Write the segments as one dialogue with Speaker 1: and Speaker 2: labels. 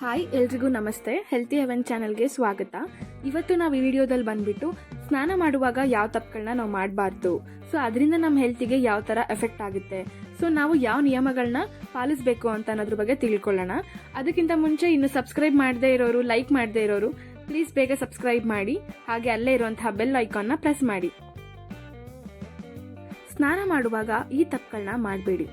Speaker 1: Hi ಎಲ್ರಿಗೂ ನಮಸ್ತೆ. Healthy Heaven ಚಾನಲ್ಗೆ ಸ್ವಾಗತ. ಇವತ್ತು ನಾವು ಈ ವಿಡಿಯೋದಲ್ಲಿ ಬಂದ್ಬಿಟ್ಟು ಸ್ನಾನ ಮಾಡುವಾಗ ಯಾವ ತಪ್ಪುಗಳನ್ನ ನಾವು ಮಾಡಬಾರ್ದು, ಸೊ ಅದರಿಂದ ನಮ್ಮ ಹೆಲ್ತಿಗೆ ಯಾವ ಥರ ಎಫೆಕ್ಟ್ ಆಗುತ್ತೆ, ಸೊ ನಾವು ಯಾವ ನಿಯಮಗಳನ್ನ ಪಾಲಿಸಬೇಕು ಅಂತ ಅನ್ನೋದ್ರ ಬಗ್ಗೆ ತಿಳ್ಕೊಳ್ಳೋಣ. ಅದಕ್ಕಿಂತ ಮುಂಚೆ ಇನ್ನು ಸಬ್ಸ್ಕ್ರೈಬ್ ಮಾಡದೇ ಇರೋರು, ಲೈಕ್ ಮಾಡದೇ ಇರೋರು ಪ್ಲೀಸ್ ಬೇಗ ಸಬ್ಸ್ಕ್ರೈಬ್ ಮಾಡಿ, ಹಾಗೆ ಅಲ್ಲೇ ಇರುವಂತಹ ಬೆಲ್ ಐಕಾನ್ನ ಪ್ರೆಸ್ ಮಾಡಿ. ಸ್ನಾನ ಮಾಡುವಾಗ ಈ ತಪ್ಪುಗಳನ್ನ ಮಾಡಬೇಡಿ.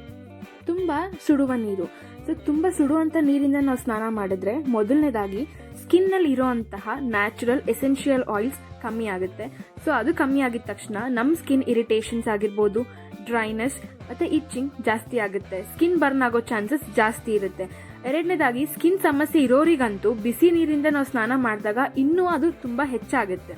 Speaker 1: ತುಂಬ ಸುಡುವ ನೀರು, ಸೊ ತುಂಬ ಸುಡುವಂಥ ನೀರಿಂದ ನಾವು ಸ್ನಾನ ಮಾಡಿದ್ರೆ ಮೊದಲನೇದಾಗಿ ಸ್ಕಿನ್ನಲ್ಲಿ ಇರೋಂತಹ ನ್ಯಾಚುರಲ್ ಎಸೆನ್ಷಿಯಲ್ ಆಯಿಲ್ಸ್ ಕಮ್ಮಿ ಆಗುತ್ತೆ. ಸೊ ಅದು ಕಮ್ಮಿ ಆಗಿದ ತಕ್ಷಣ ನಮ್ಮ ಸ್ಕಿನ್ ಇರಿಟೇಷನ್ಸ್ ಆಗಿರ್ಬೋದು, ಡ್ರೈನೆಸ್ ಮತ್ತು ಇಚ್ಚಿಂಗ್ ಜಾಸ್ತಿ ಆಗುತ್ತೆ, ಸ್ಕಿನ್ ಬರ್ನ್ ಆಗೋ ಚಾನ್ಸಸ್ ಜಾಸ್ತಿ ಇರುತ್ತೆ. ಎರಡನೇದಾಗಿ ಸ್ಕಿನ್ ಸಮಸ್ಯೆ ಇರೋರಿಗಂತೂ ಬಿಸಿ ನೀರಿಂದ ನಾವು ಸ್ನಾನ ಮಾಡಿದಾಗ ಇನ್ನೂ ಅದು ತುಂಬ ಹೆಚ್ಚಾಗುತ್ತೆ.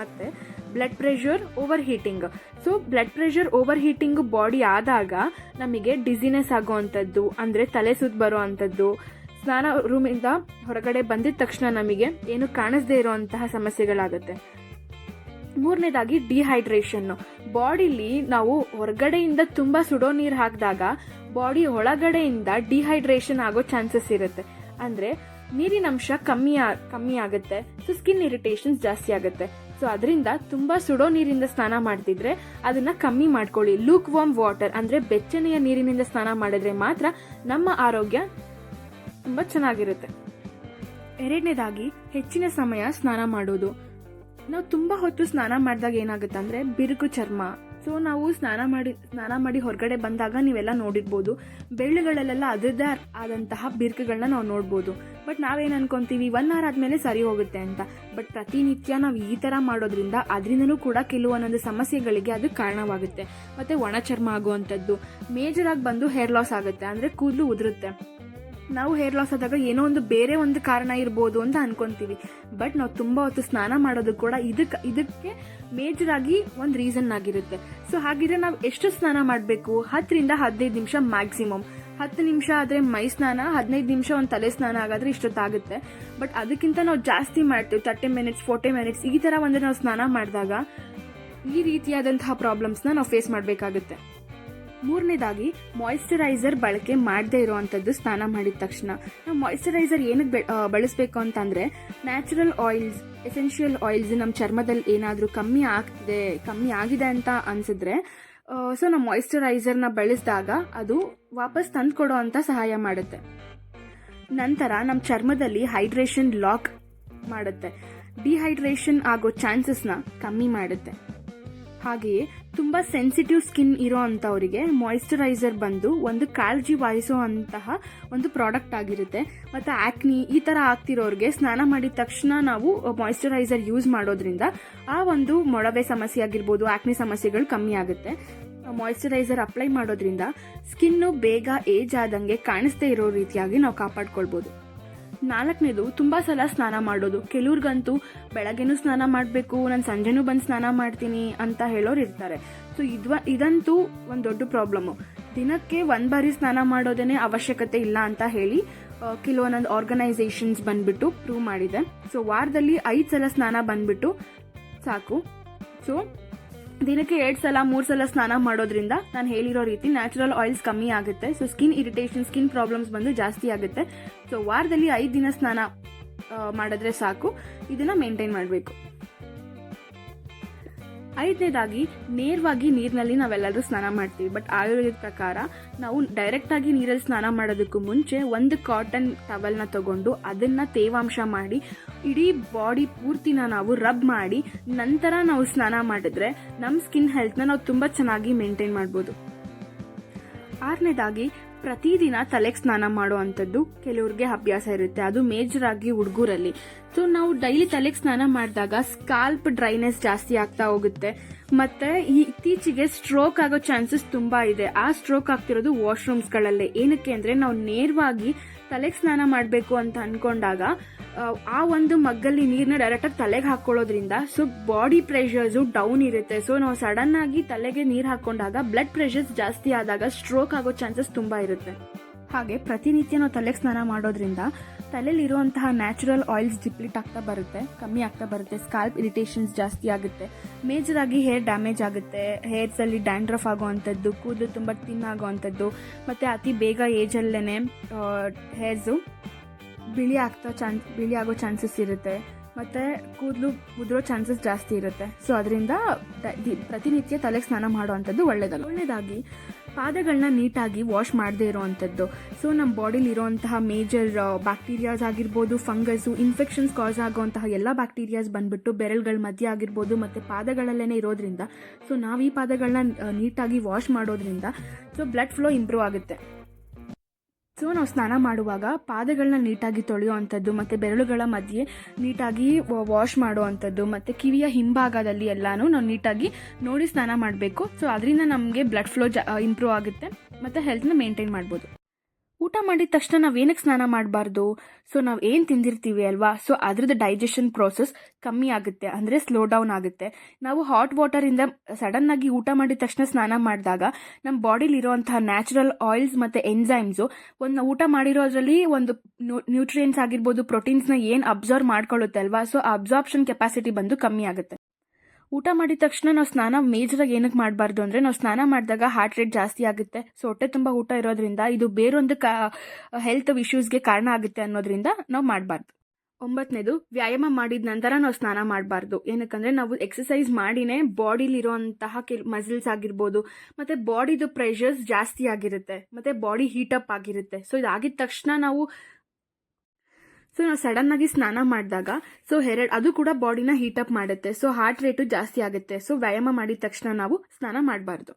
Speaker 1: ಮತ್ತು blood pressure over heating, so blood pressure over heating body ಆದಾಗ ನಮಗೆ ಡಿಸಿನೆಸ್ ಆಗೋವಂಥದ್ದು, ಅಂದರೆ ತಲೆ ಸುತ್ತ ಬರೋ ಅಂಥದ್ದು, ಸ್ನಾನ ರೂಮಿಂದ ಹೊರಗಡೆ ಬಂದಿದ ತಕ್ಷಣ ನಮಗೆ ಏನು ಕಾಣಿಸದೇ ಇರೋವಂತಹ ಸಮಸ್ಯೆಗಳಾಗುತ್ತೆ. ಮೂರನೇದಾಗಿ ಡಿಹೈಡ್ರೇಷನ್ನು, ಬಾಡಿಲಿ ನಾವು ಹೊರಗಡೆಯಿಂದ ತುಂಬ ಸುಡೋ ನೀರು ಹಾಕಿದಾಗ ಬಾಡಿ ಒಳಗಡೆಯಿಂದ ಡಿಹೈಡ್ರೇಷನ್ ಆಗೋ ಚಾನ್ಸಸ್ ಇರುತ್ತೆ, ಅಂದರೆ ನೀರಿನ ಅಂಶ ಕಮ್ಮಿ ಆಗುತ್ತೆ. ಸೊ ಸ್ಕಿನ್ ಇರಿಟೇಷನ್ಸ್ ಜಾಸ್ತಿ ಆಗುತ್ತೆ. ಸೊ ಅದರಿಂದ ತುಂಬ ಸುಡೋ ನೀರಿಂದ ಸ್ನಾನ ಮಾಡ್ತಿದ್ರೆ ಅದನ್ನ ಕಮ್ಮಿ ಮಾಡ್ಕೊಳ್ಳಿ. ಲೂಕ್ ವಾರ್ಮ್ ವಾಟರ್, ಅಂದರೆ ಬೆಚ್ಚನೆಯ ನೀರಿನಿಂದ ಸ್ನಾನ ಮಾಡಿದ್ರೆ ಮಾತ್ರ ನಮ್ಮ ಆರೋಗ್ಯ ತುಂಬ ಚೆನ್ನಾಗಿರುತ್ತೆ. ಎರಡನೇದಾಗಿ ಹೆಚ್ಚಿನ ಸಮಯ ಸ್ನಾನ ಮಾಡೋದು. ನಾವು ತುಂಬ ಹೊತ್ತು ಸ್ನಾನ ಮಾಡಿದಾಗ ಏನಾಗುತ್ತೆ ಅಂದರೆ ಬಿರುಕು ಚರ್ಮ. ಸೊ ನಾವು ಸ್ನಾನ ಮಾಡಿ ಹೊರಗಡೆ ಬಂದಾಗ ನೀವೆಲ್ಲ ನೋಡಿರ್ಬೋದು, ಬೆಳ್ಳುಗಳಲ್ಲೆಲ್ಲ ಅದರದ್ದೇ ಆದಂತಹ ಬಿರುಕುಗಳನ್ನ ನಾವು ನೋಡ್ಬೋದು. ಬಟ್ ನಾವೇನು ಅನ್ಕೊಂತೀವಿ 1 hour ಆದಮೇಲೆ ಸರಿ ಹೋಗುತ್ತೆ ಅಂತ. ಬಟ್ ಪ್ರತಿನಿತ್ಯ ನಾವು ಈ ಥರ ಮಾಡೋದ್ರಿಂದ ಅದರಿಂದನೂ ಕೂಡ ಕೆಲವೊಂದೊಂದು ಸಮಸ್ಯೆಗಳಿಗೆ ಅದು ಕಾರಣವಾಗುತ್ತೆ. ಮತ್ತು ಒಣ ಚರ್ಮ ಆಗುವಂಥದ್ದು, ಮೇಜರ್ ಆಗಿ ಬಂದು ಹೇರ್ ಲಾಸ್ ಆಗುತ್ತೆ, ಅಂದರೆ ಕೂದಲು ಉದುರುತ್ತೆ. ನಾವು ಹೇರ್ ಲಾಸ್ ಆದಾಗ ಏನೋ ಬೇರೆ ಒಂದು ಕಾರಣ ಇರ್ಬೋದು ಅಂತ ಅನ್ಕೊಂತೀವಿ. ಬಟ್ ನಾವು ತುಂಬ ಹೊತ್ತು ಸ್ನಾನ ಮಾಡೋದು ಕೂಡ ಇದಕ್ಕೆ ಮೇಜರ್ ಆಗಿ ಒಂದು ರೀಸನ್ ಆಗಿರುತ್ತೆ. ಸೊ ಹಾಗಿದ್ರೆ ನಾವು ಎಷ್ಟು ಸ್ನಾನ ಮಾಡಬೇಕು? 10 ರಿಂದ 15 ನಿಮಿಷ ಮ್ಯಾಕ್ಸಿಮಮ್. 10 ನಿಮಿಷ ಆದರೆ ಮೈ ಸ್ನಾನ, 15 ನಿಮಿಷ ಒಂದು ತಲೆ ಸ್ನಾನ ಆಗಾದ್ರೆ ಇಷ್ಟೊತ್ತಾಗುತ್ತೆ. ಬಟ್ ಅದಕ್ಕಿಂತ ನಾವು ಜಾಸ್ತಿ ಮಾಡ್ತೀವಿ, 30 ಮಿನಿಟ್ಸ್ 40 ಮಿನಿಟ್ಸ್ ಈ ಥರ ಒಂದು ನಾವು ಸ್ನಾನ ಮಾಡಿದಾಗ ಈ ರೀತಿಯಾದಂತಹ ಪ್ರಾಬ್ಲಮ್ಸ್ನ ನಾವು ಫೇಸ್ ಮಾಡಬೇಕಾಗುತ್ತೆ. ಮೂರನೇದಾಗಿ ಮಾಯಿಶ್ಚರೈಸರ್ ಬಳಕೆ ಮಾಡದೇ ಇರುವಂಥದ್ದು. ಸ್ನಾನ ಮಾಡಿದ ತಕ್ಷಣ ನಾವು ಮಾಯಿಶ್ಚರೈಸರ್ ಏನಕ್ಕೆ ಬಳಸಬೇಕು ಅಂತಂದರೆ, ನ್ಯಾಚುರಲ್ ಆಯಿಲ್ಸ್, ಎಸೆನ್ಷಿಯಲ್ ಆಯಿಲ್ಸ್ ನಮ್ಮ ಚರ್ಮದಲ್ಲಿ ಏನಾದರೂ ಕಮ್ಮಿ ಆಗಿದೆ ಅಂತ ಅನಿಸಿದ್ರೆ ಸೊ ನಾವು ಮಾಯಿಶ್ಚರೈಸರ್ನ ಬಳಸಿದಾಗ ಅದು ವಾಪಸ್ ತಂದು ಕೊಡೋ ಅಂತ ಸಹಾಯ ಮಾಡುತ್ತೆ. ನಂತರ ನಮ್ಮ ಚರ್ಮದಲ್ಲಿ ಹೈಡ್ರೇಷನ್ ಲಾಕ್ ಮಾಡುತ್ತೆ, ಡಿಹೈಡ್ರೇಷನ್ ಆಗೋ ಚಾನ್ಸಸ್ನ ಕಮ್ಮಿ ಮಾಡುತ್ತೆ. ಹಾಗೆಯೇ ತುಂಬ ಸೆನ್ಸಿಟಿವ್ ಸ್ಕಿನ್ ಇರೋ ಅಂಥವರಿಗೆ ಮಾಯಿಶ್ಚರೈಸರ್ ಬಂದು ಒಂದು ಕಾಳಜಿ ವಹಿಸೋ ಅಂತಹ ಒಂದು ಪ್ರಾಡಕ್ಟ್ ಆಗಿರುತ್ತೆ. ಮತ್ತು ಆಕ್ನಿ ಈ ಥರ ಆಗ್ತಿರೋರಿಗೆ ಸ್ನಾನ ಮಾಡಿದ ತಕ್ಷಣ ನಾವು ಮಾಯಿಶ್ಚರೈಸರ್ ಯೂಸ್ ಮಾಡೋದ್ರಿಂದ ಆ ಒಂದು ಮೊಳವೆ ಸಮಸ್ಯೆ ಆಗಿರ್ಬೋದು, ಆಕ್ನಿ ಸಮಸ್ಯೆಗಳು ಕಮ್ಮಿ ಆಗುತ್ತೆ. ಮಾಯಿಶ್ಚರೈಸರ್ ಅಪ್ಲೈ ಮಾಡೋದ್ರಿಂದ ಸ್ಕಿನ್ನು ಬೇಗ ಏಜ್ ಆದಂಗೆ ಕಾಣಿಸ್ದೇ ಇರೋ ರೀತಿಯಾಗಿ ನಾವು ಕಾಪಾಡ್ಕೊಳ್ಬೋದು. 4ನೇದು ತುಂಬ ಸಲ ಸ್ನಾನ ಮಾಡೋದು. ಕೆಲವ್ರಿಗಂತೂ ಬೆಳಗ್ಗೆನೂ ಸ್ನಾನ ಮಾಡಬೇಕು, ನಾನು ಸಂಜೆನೂ ಬಂದು ಸ್ನಾನ ಮಾಡ್ತೀನಿ ಅಂತ ಹೇಳೋರು ಇರ್ತಾರೆ. ಸೊ ಇದಂತೂ ಒಂದು ದೊಡ್ಡ ಪ್ರಾಬ್ಲಮ್ಮು. ದಿನಕ್ಕೆ 1 ಬಾರಿ ಸ್ನಾನ ಮಾಡೋದೇನೆ ಅವಶ್ಯಕತೆ ಇಲ್ಲ ಅಂತ ಹೇಳಿ ಕೆಲವೊಂದೊಂದು ಆರ್ಗನೈಸೇಷನ್ಸ್ ಬಂದ್ಬಿಟ್ಟು ಪ್ರೂವ್ ಮಾಡಿದೆ. ಸೊ ವಾರದಲ್ಲಿ 5 ಸಲ ಸ್ನಾನ ಬಂದ್ಬಿಟ್ಟು ಸಾಕು. ಸೊ ದಿನಕ್ಕೆ 2 ಸಲ 3 ಸಲ ಸ್ನಾನ ಮಾಡೋದ್ರಿಂದ ನಾನು ಹೇಳಿರೋ ರೀತಿ ನ್ಯಾಚುರಲ್ ಆಯಿಲ್ಸ್ ಕಮ್ಮಿ ಆಗುತ್ತೆ. So skin irritation, skin problems ಬಂದು ಜಾಸ್ತಿ ಆಗುತ್ತೆ. ಸೊ ವಾರದಲ್ಲಿ 5 ದಿನ ಸ್ನಾನ ಮಾಡಿದ್ರೆ ಸಾಕು. ಇದನ್ನ ಮೇಂಟೈನ್ ಮಾಡಬೇಕು. 5ನೇದಾಗಿ ನೇರವಾಗಿ ನೀರಿನಲ್ಲಿ ನಾವೆಲ್ಲರೂ ಸ್ನಾನ ಮಾಡ್ತೀವಿ. ಬಟ್ ಆಯುರ್ವೇದ ಪ್ರಕಾರ ನಾವು ಡೈರೆಕ್ಟಾಗಿ ನೀರಲ್ಲಿ ಸ್ನಾನ ಮಾಡೋದಕ್ಕೂ ಮುಂಚೆ ಒಂದು ಕಾಟನ್ ಟವಲ್ನ ತಗೊಂಡು ಅದನ್ನು ತೇವಾಂಶ ಮಾಡಿ ಇಡೀ ಬಾಡಿ ಪೂರ್ತಿನ ನಾವು ರಬ್ ಮಾಡಿ ನಂತರ ನಾವು ಸ್ನಾನ ಮಾಡಿದ್ರೆ ನಮ್ಮ ಸ್ಕಿನ್ ಹೆಲ್ತ್ನ ನಾವು ತುಂಬ ಚೆನ್ನಾಗಿ ಮೇಂಟೈನ್ ಮಾಡ್ಬೋದು. 6ನೇದಾಗಿ ಪ್ರತಿದಿನ ತಲೆಗೆ ಸ್ನಾನ ಮಾಡುವಂಥದ್ದು ಕೆಲವ್ರಿಗೆ ಅಭ್ಯಾಸ ಇರುತ್ತೆ, ಅದು ಮೇಜರ್ ಆಗಿ ಹುಡುಗರಲ್ಲಿ. ಸೊ ನಾವು ಡೈಲಿ ತಲೆಗೆ ಸ್ನಾನ ಮಾಡಿದಾಗ ಸ್ಕಾಲ್ಪ್ ಡ್ರೈನೆಸ್ ಜಾಸ್ತಿ ಆಗ್ತಾ ಹೋಗುತ್ತೆ. ಮತ್ತೆ ಇತ್ತೀಚೆಗೆ ಸ್ಟ್ರೋಕ್ ಆಗೋ ಚಾನ್ಸಸ್ ತುಂಬಾ ಇದೆ. ಆ ಸ್ಟ್ರೋಕ್ ಆಗ್ತಿರೋದು ವಾಶ್ರೂಮ್ಸ್ಗಳಲ್ಲೇ. ಏನಕ್ಕೆ ಅಂದರೆ ನಾವು ನೇರವಾಗಿ ತಲೆಗೆ ಸ್ನಾನ ಮಾಡಬೇಕು ಅಂತ ಅನ್ಕೊಂಡಾಗ ಆ ಒಂದು ಮಗ್ಗಲ್ಲಿ ನೀರನ್ನ ಡೈರೆಕ್ಟಾಗಿ ತಲೆಗೆ ಹಾಕೊಳ್ಳೋದ್ರಿಂದ ಸೊ ಬಾಡಿ ಪ್ರೆಷರ್ಸು ಡೌನ್ ಇರುತ್ತೆ. ಸೊ ನಾವು ಸಡನ್ ಆಗಿ ತಲೆಗೆ ನೀರು ಹಾಕೊಂಡಾಗ ಬ್ಲಡ್ ಪ್ರೆಷರ್ಸ್ ಜಾಸ್ತಿ ಆದಾಗ ಸ್ಟ್ರೋಕ್ ಆಗೋ ಚಾನ್ಸಸ್ ತುಂಬಾ ಇರುತ್ತೆ. ಹಾಗೆ ಪ್ರತಿನಿತ್ಯ ನಾವು ತಲೆಗೆ ಸ್ನಾನ ಮಾಡೋದ್ರಿಂದ ತಲೆಯಲ್ಲಿರುವಂತಹ ನ್ಯಾಚುರಲ್ ಆಯಿಲ್ಸ್ ಡಿಪ್ಲೀಟ್ ಕಮ್ಮಿ ಆಗ್ತಾ ಬರುತ್ತೆ. ಸ್ಕಾಲ್ಪ್ ಇರಿಟೇಷನ್ಸ್ ಜಾಸ್ತಿ ಆಗುತ್ತೆ. ಮೇಜರ್ ಆಗಿ ಹೇರ್ ಡ್ಯಾಮೇಜ್ ಆಗುತ್ತೆ, ಹೇರ್ಸಲ್ಲಿ ಡ್ಯಾಂಡ್ರಫ್ ಆಗೋವಂಥದ್ದು, ಕೂದಲು ತುಂಬ ತಿನ್ ಆಗೋವಂಥದ್ದು, ಮತ್ತು ಅತಿ ಬೇಗ ಏಜಲ್ಲೇ ಹೇರ್ಸು ಬಿಳಿ ಆಗೋ ಚಾನ್ಸಸ್ ಇರುತ್ತೆ, ಮತ್ತು ಕೂದಲು ಉದುರೋ ಚಾನ್ಸಸ್ ಜಾಸ್ತಿ ಇರುತ್ತೆ. ಸೊ ಅದರಿಂದ ಪ್ರತಿನಿತ್ಯ ತಲೆಗೆ ಸ್ನಾನ ಮಾಡುವಂಥದ್ದು ಒಳ್ಳೆಯದಾಗಿ ಪಾದಗಳನ್ನ ನೀಟಾಗಿ ವಾಶ್ ಮಾಡದೇ ಇರೋವಂಥದ್ದು. ಸೊ ನಮ್ಮ ಬಾಡಿಲಿ ಇರೋವಂತಹ ಮೇಜರ್ ಬ್ಯಾಕ್ಟೀರಿಯಾಸ್ ಆಗಿರ್ಬೋದು, ಫಂಗಸ್ಸು, ಇನ್ಫೆಕ್ಷನ್ಸ್ ಕಾಸ್ ಆಗುವಂತಹ ಎಲ್ಲ ಬ್ಯಾಕ್ಟೀರಿಯಾಸ್ ಬಂದ್ಬಿಟ್ಟು ಬೆರಳುಗಳ ಮಧ್ಯೆ ಆಗಿರ್ಬೋದು ಮತ್ತು ಪಾದಗಳಲ್ಲೇ ಇರೋದ್ರಿಂದ, ಸೊ ನಾವು ಈ ಪಾದಗಳನ್ನ ನೀಟಾಗಿ ವಾಶ್ ಮಾಡೋದ್ರಿಂದ ಸೊ ಬ್ಲಡ್ ಫ್ಲೋ ಇಂಪ್ರೂವ್ ಆಗುತ್ತೆ. ಸೊ ನಾವು ಸ್ನಾನ ಮಾಡುವಾಗ ಪಾದಗಳನ್ನ ನೀಟಾಗಿ ತೊಳೆಯುವಂಥದ್ದು ಮತ್ತು ಬೆರಳುಗಳ ಮಧ್ಯೆ ನೀಟಾಗಿ ವಾಶ್ ಮಾಡುವಂಥದ್ದು ಮತ್ತು ಕಿವಿಯ ಹಿಂಭಾಗದಲ್ಲಿ ಎಲ್ಲನೂ ನಾವು ನೀಟಾಗಿ ನೋಡಿ ಸ್ನಾನ ಮಾಡಬೇಕು. ಸೊ ಅದರಿಂದ ನಮಗೆ ಬ್ಲಡ್ ಫ್ಲೋ ಇಂಪ್ರೂವ್ ಆಗುತ್ತೆ ಮತ್ತು ಹೆಲ್ತ್ನ ಮೇಂಟೈನ್ ಮಾಡ್ಬೋದು. ಊಟ ಮಾಡಿದ ತಕ್ಷಣ ನಾವೇನಕ್ಕೆ ಸ್ನಾನ ಮಾಡಬಾರ್ದು? ಸೊ ನಾವು ಏನು ತಿಂದಿರ್ತೀವಿ ಅಲ್ವಾ, ಸೊ ಅದ್ರದ್ದು ಡೈಜೆಷನ್ ಪ್ರೋಸೆಸ್ ಕಮ್ಮಿ ಆಗುತ್ತೆ, ಅಂದರೆ ಸ್ಲೋ ಡೌನ್ ಆಗುತ್ತೆ. ನಾವು ಹಾಟ್ ವಾಟರಿಂದ ಸಡನ್ನಾಗಿ ಊಟ ಮಾಡಿದ ತಕ್ಷಣ ಸ್ನಾನ ಮಾಡಿದಾಗ ನಮ್ಮ ಬಾಡಿಲಿ ಇರುವಂತಹ ನ್ಯಾಚುರಲ್ ಆಯಿಲ್ಸ್ ಮತ್ತು ಎನ್ಸೈಮ್ಸು ಊಟ ಮಾಡಿರೋದ್ರಲ್ಲಿ ಒಂದು ನ್ಯೂಟ್ರಿಯೆಂಟ್ಸ್ ಆಗಿರ್ಬೋದು, ಪ್ರೋಟೀನ್ಸ್ನ ಏನು ಅಬ್ಸರ್ವ್ ಮಾಡ್ಕೊಳ್ಳುತ್ತೆ ಅಲ್ವಾ, ಸೊ ಅಬ್ಸಾರ್ಪ್ಷನ್ ಕೆಪಾಸಿಟಿ ಬಂದು ಕಮ್ಮಿ ಆಗುತ್ತೆ. ಊಟ ಮಾಡಿದ ತಕ್ಷಣ ನಾವು ಸ್ನಾನ ಮೇಜರಾಗಿ ಏನಕ್ಕೆ ಮಾಡಬಾರ್ದು ಅಂದರೆ, ನಾವು ಸ್ನಾನ ಮಾಡಿದಾಗ ಹಾರ್ಟ್ ರೇಟ್ ಜಾಸ್ತಿ ಆಗುತ್ತೆ. ಸೊ ಹೊಟ್ಟೆ ತುಂಬ ಊಟ ಇರೋದ್ರಿಂದ ಇದು ಬೇರೊಂದು ಹೆಲ್ತ್ ಇಶ್ಯೂಸ್ಗೆ ಕಾರಣ ಆಗುತ್ತೆ ಅನ್ನೋದ್ರಿಂದ ನಾವು ಮಾಡಬಾರ್ದು. 9ನೇದು, ವ್ಯಾಯಾಮ ಮಾಡಿದ ನಂತರ ನಾವು ಸ್ನಾನ ಮಾಡಬಾರ್ದು. ಏನಕ್ಕಂದರೆ ನಾವು ಎಕ್ಸಸೈಸ್ ಮಾಡಿನೇ ಬಾಡಿಲಿರುವಂತಹ ಮಸಿಲ್ಸ್ ಆಗಿರ್ಬೋದು ಮತ್ತು ಬಾಡಿದು ಪ್ರೆಷರ್ಸ್ ಜಾಸ್ತಿ ಆಗಿರುತ್ತೆ ಮತ್ತು ಬಾಡಿ ಹೀಟಪ್ ಆಗಿರುತ್ತೆ. ಸೊ ಇದಾಗಿದ ತಕ್ಷಣ ನಾವು ಸಡನ್ನಾಗಿ ಸ್ನಾನ ಮಾಡಿದಾಗ ಅದು ಕೂಡ ಬಾಡಿನ ಹೀಟಪ್ ಮಾಡುತ್ತೆ. ಸೊ ಹಾರ್ಟ್ ರೇಟು ಜಾಸ್ತಿ ಆಗುತ್ತೆ. ಸೊ ವ್ಯಾಯಾಮ ಮಾಡಿದ ತಕ್ಷಣ ನಾವು ಸ್ನಾನ ಮಾಡಬಾರ್ದು.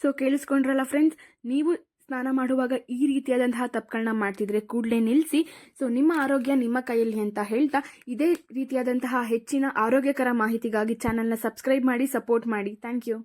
Speaker 1: ಸೊ ಕೇಳಿಸ್ಕೊಂಡ್ರಲ್ಲ ಫ್ರೆಂಡ್ಸ್, ನೀವು ಸ್ನಾನ ಮಾಡುವಾಗ ಈ ರೀತಿಯಾದಂತಹ ತಪ್ಪುಗಳನ್ನ ಮಾಡ್ತಿದ್ರೆ ಕೂಡಲೇ ನಿಲ್ಲಿಸಿ. ಸೊ ನಿಮ್ಮ ಆರೋಗ್ಯ ನಿಮ್ಮ ಕೈಯಲ್ಲಿ ಅಂತ ಹೇಳ್ತಾ, ಇದೇ ರೀತಿಯಾದಂತಹ ಹೆಚ್ಚಿನ ಆರೋಗ್ಯಕರ ಮಾಹಿತಿಗಾಗಿ ಚಾನಲ್ನ ಸಬ್ಸ್ಕ್ರೈಬ್ ಮಾಡಿ, ಸಪೋರ್ಟ್ ಮಾಡಿ. Thank you.